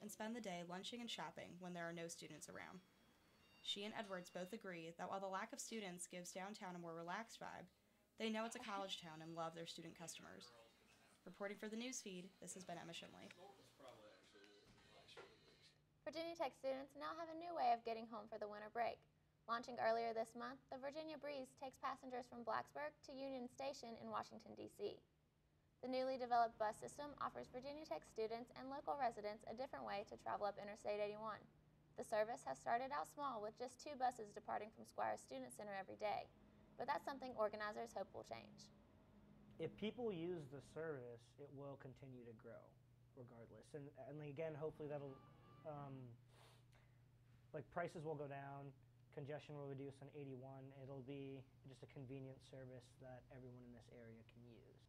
and spend the day lunching and shopping when there are no students around. She and Edwards both agree that while the lack of students gives downtown a more relaxed vibe, they know it's a college town and love their student customers. Reporting for the newsfeed, this has been Emma Shinley. Virginia Tech students now have a new way of getting home for the winter break. Launching earlier this month, the Virginia Breeze takes passengers from Blacksburg to Union Station in Washington, D.C. The newly developed bus system offers Virginia Tech students and local residents a different way to travel up Interstate 81. The service has started out small with just 2 buses departing from Squires Student Center every day, but that's something organizers hope will change. If people use the service, it will continue to grow regardless. And again, hopefully that'll, like prices will go down, congestion will reduce on 81. It'll be just a convenient service that everyone in this area can use.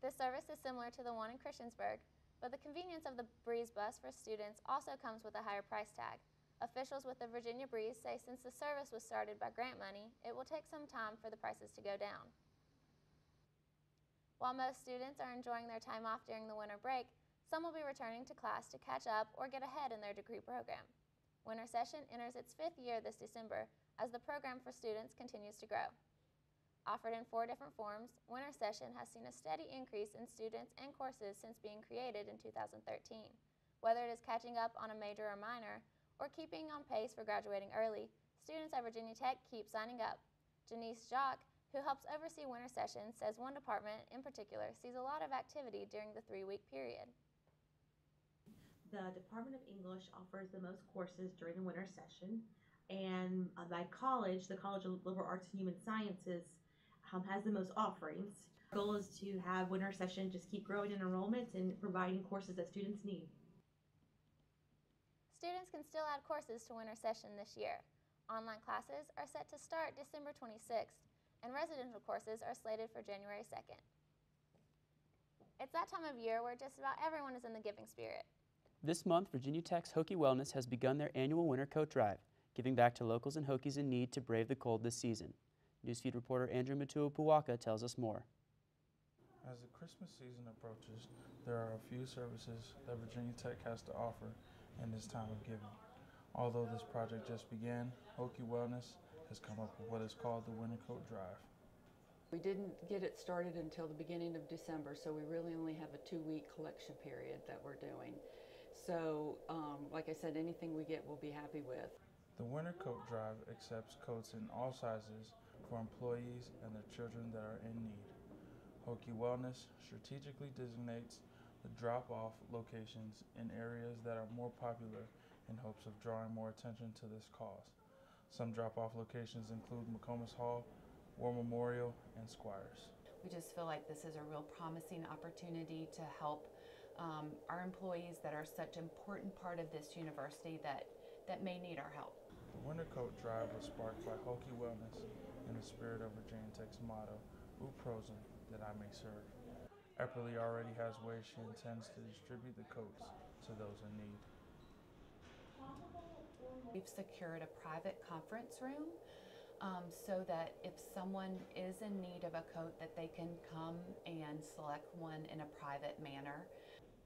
This service is similar to the one in Christiansburg, but the convenience of the Breeze bus for students also comes with a higher price tag. Officials with the Virginia Breeze say since the service was started by grant money, it will take some time for the prices to go down. While most students are enjoying their time off during the winter break, some will be returning to class to catch up or get ahead in their degree program. Winter session enters its 5th year this December as the program for students continues to grow. Offered in 4 different forms, Winter Session has seen a steady increase in students and courses since being created in 2013. Whether it is catching up on a major or minor, or keeping on pace for graduating early, students at Virginia Tech keep signing up. Janice Jock, who helps oversee Winter Session, says one department in particular sees a lot of activity during the 3-week period. The Department of English offers the most courses during the winter session, and by college, the College of Liberal Arts and Human Sciences has the most offerings. Our goal is to have winter session just keep growing in enrollment and providing courses that students need. Students can still add courses to Winter Session this year. Online classes are set to start December 26th, and residential courses are slated for January 2nd. It's that time of year where just about everyone is in the giving spirit. This month, Virginia Tech's Hokie Wellness has begun their annual winter coat drive, giving back to locals and Hokies in need to brave the cold this season. Newsfeed reporter Andrew Matuapuwaka tells us more. As the Christmas season approaches, there are a few services that Virginia Tech has to offer in this time of giving. Although this project just began, Hokie Wellness has come up with what is called the Winter Coat Drive. We didn't get it started until the beginning of December, so we really only have a 2-week collection period that we're doing. So, like I said, anything we get we'll be happy with. The Winter Coat Drive accepts coats in all sizes for employees and their children that are in need. Hokie Wellness strategically designates the drop-off locations in areas that are more popular in hopes of drawing more attention to this cause. Some drop-off locations include McComas Hall, War Memorial, and Squires. We just feel like this is a real promising opportunity to help our employees that are such an important part of this university that may need our help. The Winter Coat Drive was sparked by Hokie Wellness in the spirit of Virginia Tech's motto, "Ut Prosim, that I may serve." Epperly already has ways she intends to distribute the coats to those in need. We've secured a private conference room so that if someone is in need of a coat that they can come and select one in a private manner.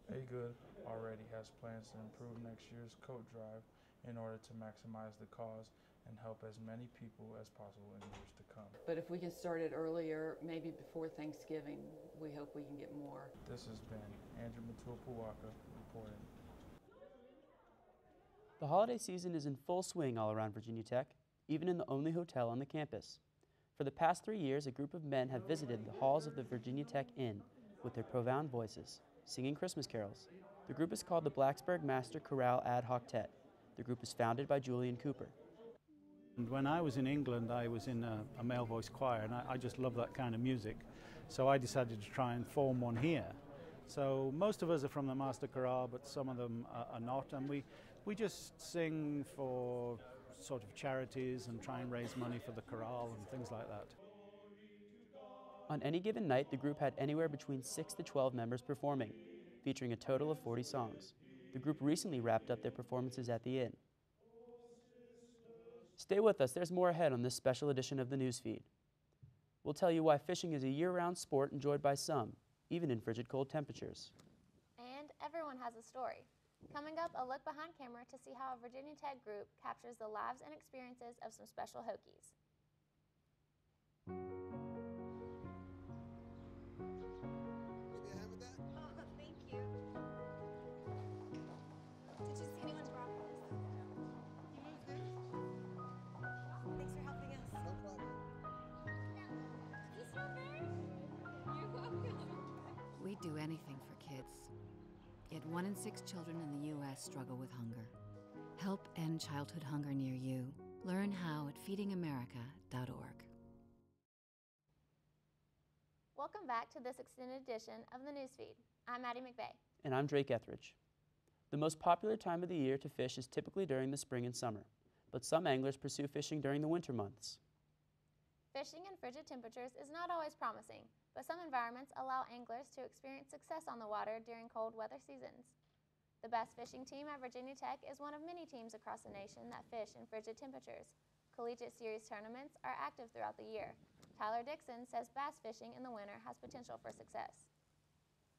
A-Good already has plans to improve next year's coat drive in order to maximize the cause and help as many people as possible in years to come. But if we can start it earlier, maybe before Thanksgiving, we hope we can get more. This has been Andrew Matuapuwaka reporting. The holiday season is in full swing all around Virginia Tech, even in the only hotel on the campus. For the past 3 years, a group of men have visited the halls of the Virginia Tech Inn with their profound voices, singing Christmas carols. The group is called the Blacksburg Master Chorale Ad Hoctet. The group is founded by Julian Cooper. And when I was in England, I was in a male voice choir, and I just love that kind of music. So I decided to try and form one here. So most of us are from the Master Chorale, but some of them are not, and we just sing for sort of charities and try and raise money for the chorale and things like that. On any given night, the group had anywhere between 6 to 12 members performing, featuring a total of 40 songs. The group recently wrapped up their performances at the Inn. Stay with us, there's more ahead on this special edition of the Newsfeed. We'll tell you why fishing is a year-round sport enjoyed by some, even in frigid cold temperatures. And everyone has a story. Coming up, a look behind camera to see how a Virginia Tech group captures the lives and experiences of some special Hokies. Give me a hand with that. Oh, thank you. Did you see anyone's broccoli? You moved this? Thanks for helping us. No problem. Is this your bear? You're welcome. We do anything for kids. Yet 1 in 6 children in the U.S. struggle with hunger. Help end childhood hunger near you. Learn how at feedingamerica.org. Welcome back to this extended edition of the Newsfeed. I'm Maddie McVeigh. And I'm Drake Etheridge. The most popular time of the year to fish is typically during the spring and summer, but some anglers pursue fishing during the winter months. Fishing in frigid temperatures is not always promising, but some environments allow anglers to experience success on the water during cold weather seasons. The best fishing team at Virginia Tech is one of many teams across the nation that fish in frigid temperatures. Collegiate series tournaments are active throughout the year. Tyler Dixon says bass fishing in the winter has potential for success.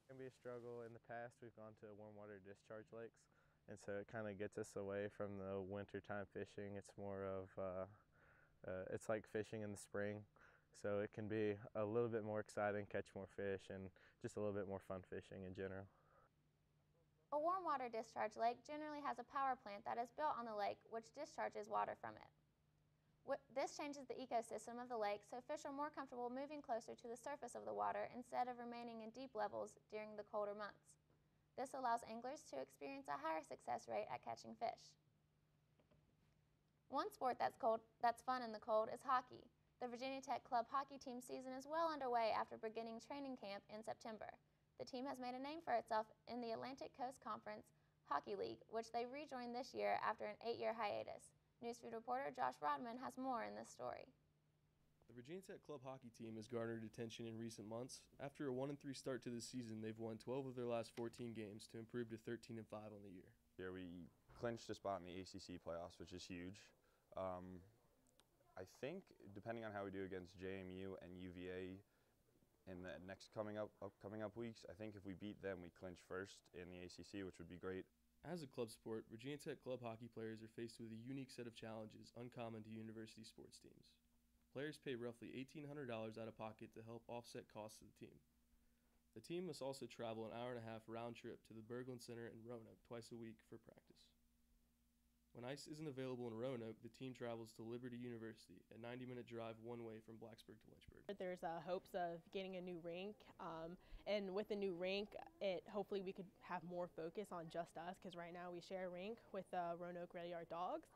It can be a struggle. In the past, we've gone to warm water discharge lakes, and so it kind of gets us away from the wintertime fishing. It's more of, it's like fishing in the spring, so it can be a little bit more exciting, catch more fish, and just a little bit more fun fishing in general. A warm water discharge lake generally has a power plant that is built on the lake, which discharges water from it. This changes the ecosystem of the lake, so fish are more comfortable moving closer to the surface of the water instead of remaining in deep levels during the colder months. This allows anglers to experience a higher success rate at catching fish. One sport that's fun in the cold is hockey. The Virginia Tech club hockey team season is well underway after beginning training camp in September. The team has made a name for itself in the Atlantic Coast Conference Hockey League, which they rejoined this year after an 8-year hiatus. Newsfeed reporter Josh Rodman has more in this story. The Virginia Tech club hockey team has garnered attention in recent months. After a 1-3 start to the season, they've won 12 of their last 14 games to improve to 13-5 on the year. Here we clinched a spot in the ACC playoffs, which is huge. I think, depending on how we do against JMU and UVA in the upcoming up weeks, I think if we beat them, we clinch first in the ACC, which would be great. As a club sport, Virginia Tech club hockey players are faced with a unique set of challenges uncommon to university sports teams. Players pay roughly $1,800 out of pocket to help offset costs of the team. The team must also travel an hour-and-a-half round trip to the Berglund Center in Roanoke twice a week for practice. When ice isn't available in Roanoke, the team travels to Liberty University, a 90-minute drive one way from Blacksburg to Lynchburg. There's hopes of getting a new rink, and with the new rink, hopefully we could have more focus on just us, because right now we share a rink with Roanoke Red Yard Dogs.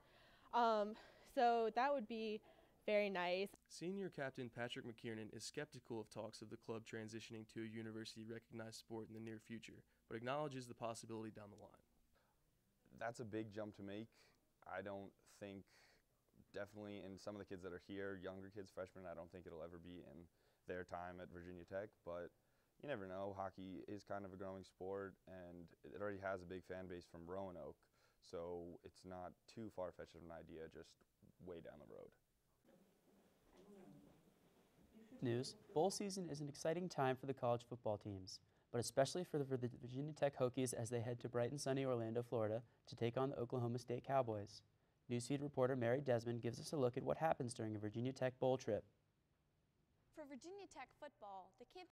So that would be very nice. Senior captain Patrick McKiernan is skeptical of talks of the club transitioning to a university-recognized sport in the near future, but acknowledges the possibility down the line. That's a big jump to make. I don't think, definitely in some of the kids that are here, younger kids, freshmen, I don't think it'll ever be in their time at Virginia Tech, but you never know. Hockey is kind of a growing sport, and it already has a big fan base from Roanoke, so it's not too far-fetched of an idea, just way down the road. News: bowl season is an exciting time for the college football teams, but especially for the Virginia Tech Hokies as they head to bright and sunny Orlando, Florida to take on the Oklahoma State Cowboys. Newsfeed reporter Mary Desmond gives us a look at what happens during a Virginia Tech bowl trip. For Virginia Tech football, the campus